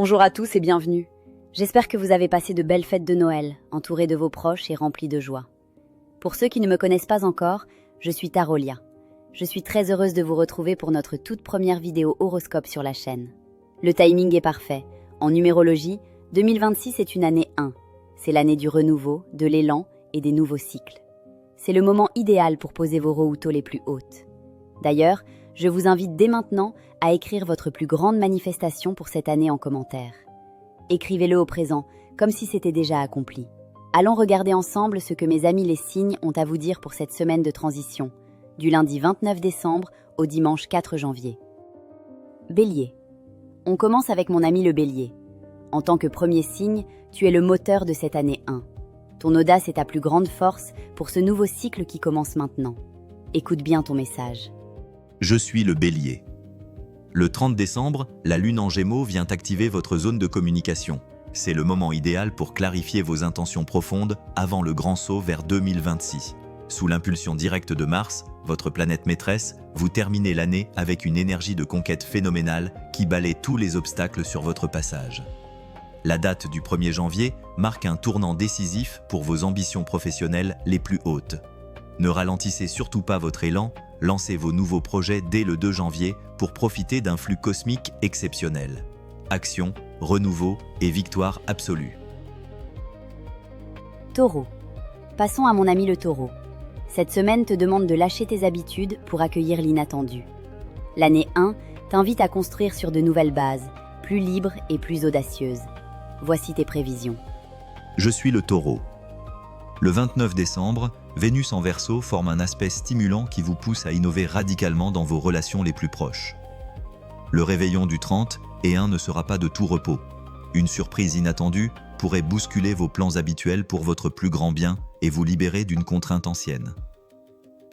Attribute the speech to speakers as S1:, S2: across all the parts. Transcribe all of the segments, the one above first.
S1: Bonjour à tous et bienvenue. J'espère que vous avez passé de belles fêtes de Noël, entourés de vos proches et remplis de joie. Pour ceux qui ne me connaissent pas encore, je suis Tarolia. Je suis très heureuse de vous retrouver pour notre toute première vidéo horoscope sur la chaîne. Le timing est parfait. En numérologie, 2026 est une année 1. C'est l'année du renouveau, de l'élan et des nouveaux cycles. C'est le moment idéal pour poser vos rohoutos les plus hautes. D'ailleurs, je vous invite dès maintenant à écrire votre plus grande manifestation pour cette année en commentaire. Écrivez-le au présent, comme si c'était déjà accompli. Allons regarder ensemble ce que mes amis les signes ont à vous dire pour cette semaine de transition, du lundi 29 décembre au dimanche 4 janvier. Bélier. On commence avec mon ami le Bélier. En tant que premier signe, tu es le moteur de cette année 1. Ton audace est ta plus grande force pour ce nouveau cycle qui commence maintenant. Écoute bien ton message.
S2: Je suis le Bélier. Le 30 décembre, la Lune en Gémeaux vient activer votre zone de communication. C'est le moment idéal pour clarifier vos intentions profondes avant le grand saut vers 2026. Sous l'impulsion directe de Mars, votre planète maîtresse, vous terminez l'année avec une énergie de conquête phénoménale qui balaie tous les obstacles sur votre passage. La date du 1er janvier marque un tournant décisif pour vos ambitions professionnelles les plus hautes. Ne ralentissez surtout pas votre élan, lancez vos nouveaux projets dès le 2 janvier pour profiter d'un flux cosmique exceptionnel. Action, renouveau et victoire absolue.
S1: Taureau. Passons à mon ami le Taureau. Cette semaine te demande de lâcher tes habitudes pour accueillir l'inattendu. L'année 1 t'invite à construire sur de nouvelles bases, plus libres et plus audacieuses. Voici tes prévisions.
S2: Je suis le Taureau. Le 29 décembre, Vénus en Verseau forme un aspect stimulant qui vous pousse à innover radicalement dans vos relations les plus proches. Le réveillon du 30 et 1 ne sera pas de tout repos. Une surprise inattendue pourrait bousculer vos plans habituels pour votre plus grand bien et vous libérer d'une contrainte ancienne.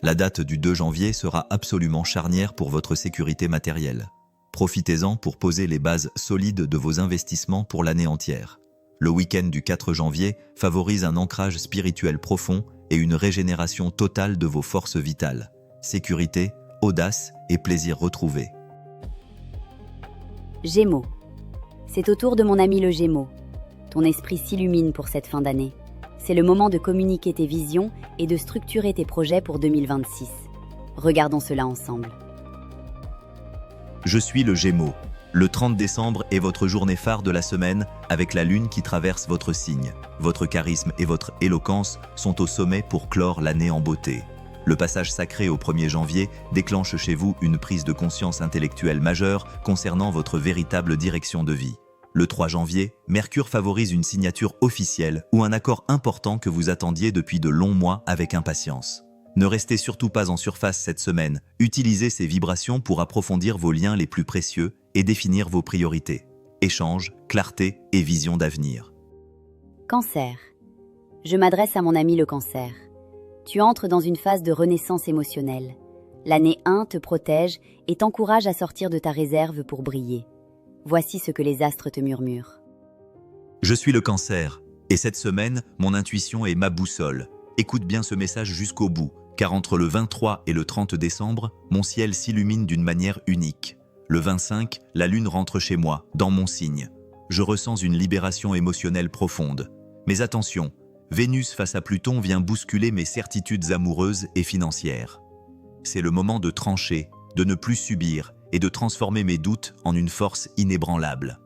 S2: La date du 2 janvier sera absolument charnière pour votre sécurité matérielle. Profitez-en pour poser les bases solides de vos investissements pour l'année entière. Le week-end du 4 janvier favorise un ancrage spirituel profond et une régénération totale de vos forces vitales. Sécurité, audace et plaisir retrouvés.
S1: Gémeaux. C'est au tour de mon ami le Gémeaux. Ton esprit s'illumine pour cette fin d'année. C'est le moment de communiquer tes visions et de structurer tes projets pour 2026. Regardons cela ensemble.
S2: Je suis le Gémeaux. Le 30 décembre est votre journée phare de la semaine avec la Lune qui traverse votre signe. Votre charisme et votre éloquence sont au sommet pour clore l'année en beauté. Le passage sacré au 1er janvier déclenche chez vous une prise de conscience intellectuelle majeure concernant votre véritable direction de vie. Le 3 janvier, Mercure favorise une signature officielle ou un accord important que vous attendiez depuis de longs mois avec impatience. Ne restez surtout pas en surface cette semaine. Utilisez ces vibrations pour approfondir vos liens les plus précieux et définir vos priorités. Échange, clarté et vision d'avenir.
S1: Cancer. Je m'adresse à mon ami le Cancer. Tu entres dans une phase de renaissance émotionnelle. L'année 1 te protège et t'encourage à sortir de ta réserve pour briller. Voici ce que les astres te murmurent.
S2: Je suis le Cancer, et cette semaine, mon intuition est ma boussole. Écoute bien ce message jusqu'au bout, car entre le 23 et le 30 décembre, mon ciel s'illumine d'une manière unique. Le 25, la Lune rentre chez moi, dans mon signe. Je ressens une libération émotionnelle profonde. Mais attention, Vénus face à Pluton vient bousculer mes certitudes amoureuses et financières. C'est le moment de trancher, de ne plus subir et de transformer mes doutes en une force inébranlable.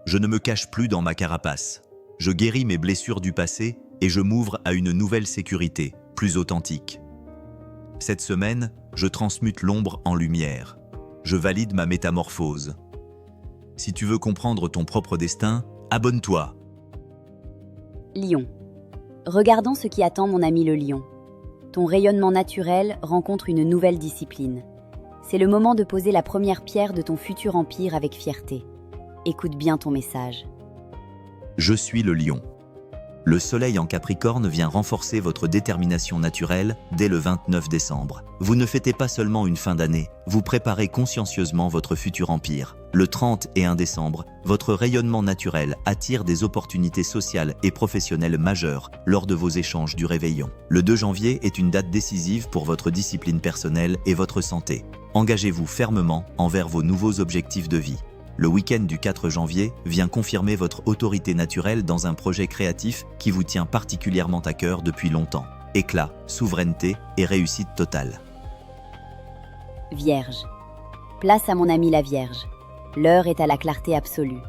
S2: Je ne me cache plus dans ma carapace. Je guéris mes blessures du passé et je m'ouvre à une nouvelle sécurité, plus authentique. Cette semaine, je transmute l'ombre en lumière. Je valide ma métamorphose. Si tu veux comprendre ton propre destin, abonne-toi.
S1: Lion. Regardons ce qui attend mon ami le Lion. Ton rayonnement naturel rencontre une nouvelle discipline. C'est le moment de poser la première pierre de ton futur empire avec fierté. Écoute bien ton message.
S2: Je suis le Lion. Le soleil en Capricorne vient renforcer votre détermination naturelle dès le 29 décembre. Vous ne fêtez pas seulement une fin d'année, vous préparez consciencieusement votre futur empire. Le 30 et 1 décembre, votre rayonnement naturel attire des opportunités sociales et professionnelles majeures lors de vos échanges du réveillon. Le 2 janvier est une date décisive pour votre discipline personnelle et votre santé. Engagez-vous fermement envers vos nouveaux objectifs de vie. Le week-end du 4 janvier vient confirmer votre autorité naturelle dans un projet créatif qui vous tient particulièrement à cœur depuis longtemps. Éclat, souveraineté et réussite totale.
S1: Vierge. Place à mon ami la Vierge. L'heure est à la clarté absolue.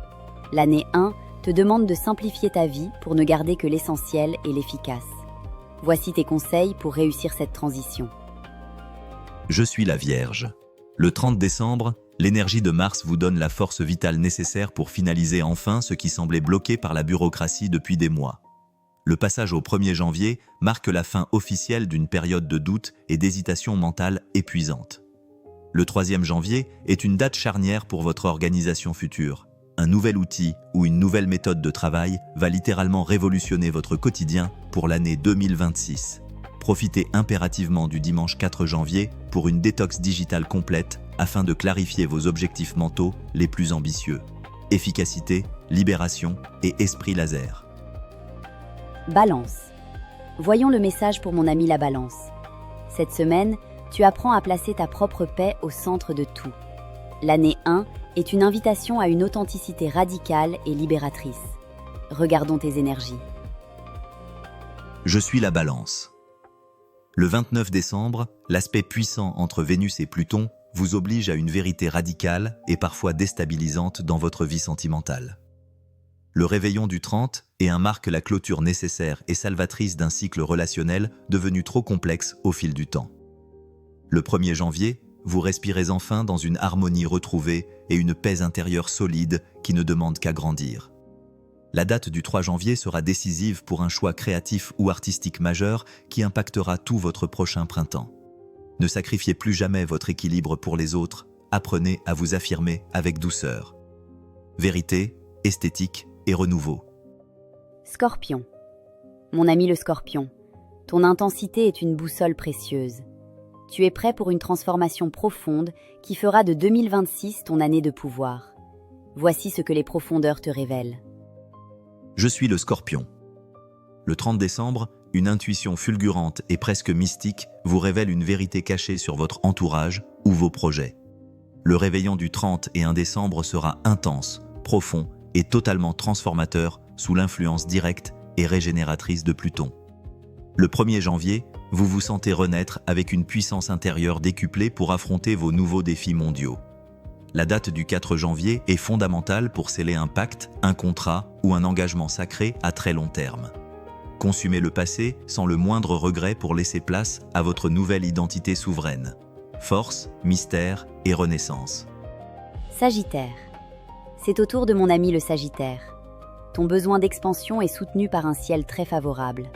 S1: L'année 1 te demande de simplifier ta vie pour ne garder que l'essentiel et l'efficace. Voici tes conseils pour réussir cette transition.
S2: Je suis la Vierge. Le 30 décembre, l'énergie de Mars vous donne la force vitale nécessaire pour finaliser enfin ce qui semblait bloqué par la bureaucratie depuis des mois. Le passage au 1er janvier marque la fin officielle d'une période de doute et d'hésitation mentale épuisante. Le 3e janvier est une date charnière pour votre organisation future. Un nouvel outil ou une nouvelle méthode de travail va littéralement révolutionner votre quotidien pour l'année 2026. Profitez impérativement du dimanche 4 janvier pour une détox digitale complète afin de clarifier vos objectifs mentaux les plus ambitieux. Efficacité, libération et esprit laser.
S1: Balance. Voyons le message pour mon ami la Balance. Cette semaine, tu apprends à placer ta propre paix au centre de tout. L'année 1 est une invitation à une authenticité radicale et libératrice. Regardons tes énergies.
S2: Je suis la Balance. Le 29 décembre, l'aspect puissant entre Vénus et Pluton vous oblige à une vérité radicale et parfois déstabilisante dans votre vie sentimentale. Le réveillon du 30 marque la clôture nécessaire et salvatrice d'un cycle relationnel devenu trop complexe au fil du temps. Le 1er janvier, vous respirez enfin dans une harmonie retrouvée et une paix intérieure solide qui ne demande qu'à grandir. La date du 3 janvier sera décisive pour un choix créatif ou artistique majeur qui impactera tout votre prochain printemps. Ne sacrifiez plus jamais votre équilibre pour les autres, apprenez à vous affirmer avec douceur. Vérité, esthétique et renouveau.
S1: Scorpion. Mon ami le Scorpion, ton intensité est une boussole précieuse. Tu es prêt pour une transformation profonde qui fera de 2026 ton année de pouvoir. Voici ce que les profondeurs te révèlent.
S2: Je suis le Scorpion. Le 30 décembre, une intuition fulgurante et presque mystique vous révèle une vérité cachée sur votre entourage ou vos projets. Le réveillon du 30 décembre sera intense, profond et totalement transformateur sous l'influence directe et régénératrice de Pluton. Le 1er janvier, vous vous sentez renaître avec une puissance intérieure décuplée pour affronter vos nouveaux défis mondiaux. La date du 4 janvier est fondamentale pour sceller un pacte, un contrat ou un engagement sacré à très long terme. Consumez le passé sans le moindre regret pour laisser place à votre nouvelle identité souveraine. Force, mystère et renaissance.
S1: Sagittaire. C'est au tour de mon ami le Sagittaire. Ton besoin d'expansion est soutenu par un ciel très favorable.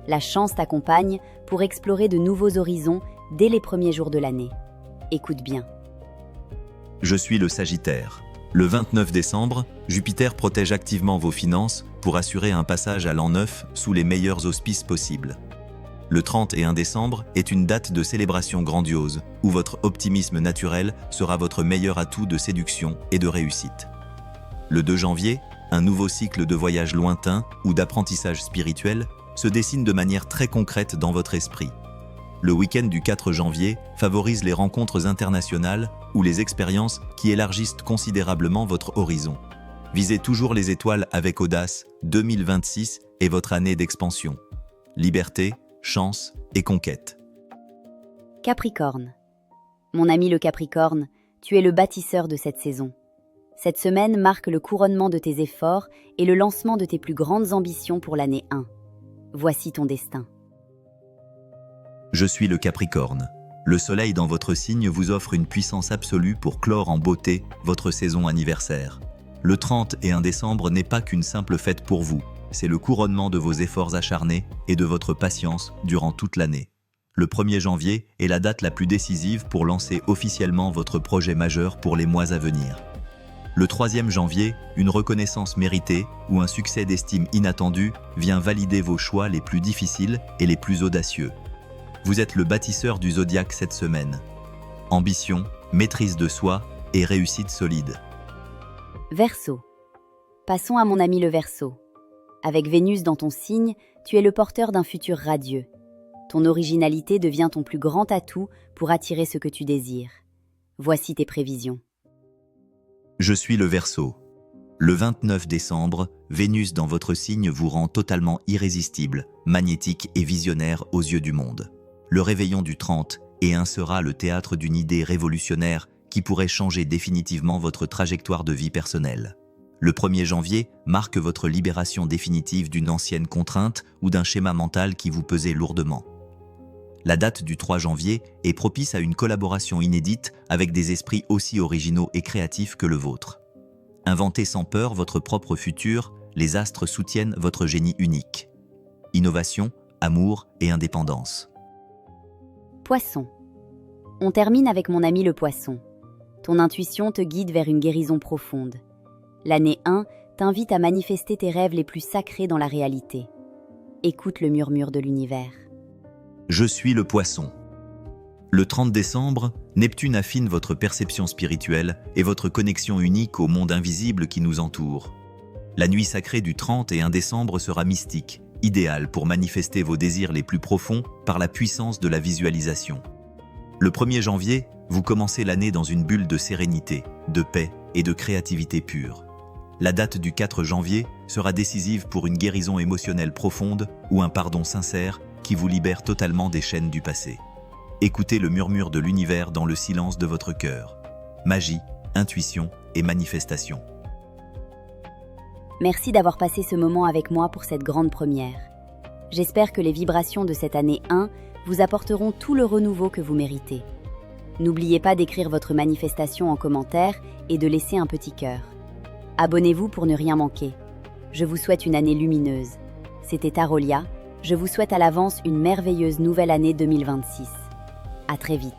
S1: La chance t'accompagne pour explorer de nouveaux horizons dès les premiers jours de l'année. Écoute bien.
S2: Je suis le Sagittaire. Le 29 décembre, Jupiter protège activement vos finances pour assurer un passage à l'an 9 sous les meilleurs auspices possibles. Le 31 décembre est une date de célébration grandiose où votre optimisme naturel sera votre meilleur atout de séduction et de réussite. Le 2 janvier, un nouveau cycle de voyage lointain ou d'apprentissage spirituel se dessine de manière très concrète dans votre esprit. Le week-end du 4 janvier favorise les rencontres internationales ou les expériences qui élargissent considérablement votre horizon. Visez toujours les étoiles avec audace, 2026 est votre année d'expansion. Liberté, chance et conquête.
S1: Capricorne. Mon ami le Capricorne, tu es le bâtisseur de cette saison. Cette semaine marque le couronnement de tes efforts et le lancement de tes plus grandes ambitions pour l'année 1. Voici ton destin.
S2: Je suis le Capricorne. Le soleil dans votre signe vous offre une puissance absolue pour clore en beauté votre saison anniversaire. Le 31 décembre n'est pas qu'une simple fête pour vous, c'est le couronnement de vos efforts acharnés et de votre patience durant toute l'année. Le 1er janvier est la date la plus décisive pour lancer officiellement votre projet majeur pour les mois à venir. Le 3e janvier, une reconnaissance méritée ou un succès d'estime inattendu vient valider vos choix les plus difficiles et les plus audacieux. Vous êtes le bâtisseur du zodiaque cette semaine. Ambition, maîtrise de soi et réussite solide.
S1: Verseau. Passons à mon ami le Verseau. Avec Vénus dans ton signe, tu es le porteur d'un futur radieux. Ton originalité devient ton plus grand atout pour attirer ce que tu désires. Voici tes prévisions.
S2: Je suis le Verseau. Le 29 décembre, Vénus dans votre signe vous rend totalement irrésistible, magnétique et visionnaire aux yeux du monde. Le réveillon du 30 et 1 sera le théâtre d'une idée révolutionnaire qui pourrait changer définitivement votre trajectoire de vie personnelle. Le 1er janvier marque votre libération définitive d'une ancienne contrainte ou d'un schéma mental qui vous pesait lourdement. La date du 3 janvier est propice à une collaboration inédite avec des esprits aussi originaux et créatifs que le vôtre. Inventez sans peur votre propre futur, les astres soutiennent votre génie unique. Innovation, amour et indépendance.
S1: Poisson. On termine avec mon ami le Poisson. Ton intuition te guide vers une guérison profonde. L'année 1 t'invite à manifester tes rêves les plus sacrés dans la réalité. Écoute le murmure de l'univers.
S2: Je suis le Poisson. Le 30 décembre, Neptune affine votre perception spirituelle et votre connexion unique au monde invisible qui nous entoure. La nuit sacrée du 30 et 1 décembre sera mystique, idéale pour manifester vos désirs les plus profonds par la puissance de la visualisation. Le 1er janvier, vous commencez l'année dans une bulle de sérénité, de paix et de créativité pure. La date du 4 janvier sera décisive pour une guérison émotionnelle profonde ou un pardon sincère qui vous libère totalement des chaînes du passé. Écoutez le murmure de l'univers dans le silence de votre cœur. Magie, intuition et manifestation.
S1: Merci d'avoir passé ce moment avec moi pour cette grande première. J'espère que les vibrations de cette année 1 vous apporteront tout le renouveau que vous méritez. N'oubliez pas d'écrire votre manifestation en commentaire et de laisser un petit cœur. Abonnez-vous pour ne rien manquer. Je vous souhaite une année lumineuse. C'était Tarolia. Je vous souhaite à l'avance une merveilleuse nouvelle année 2026. À très vite.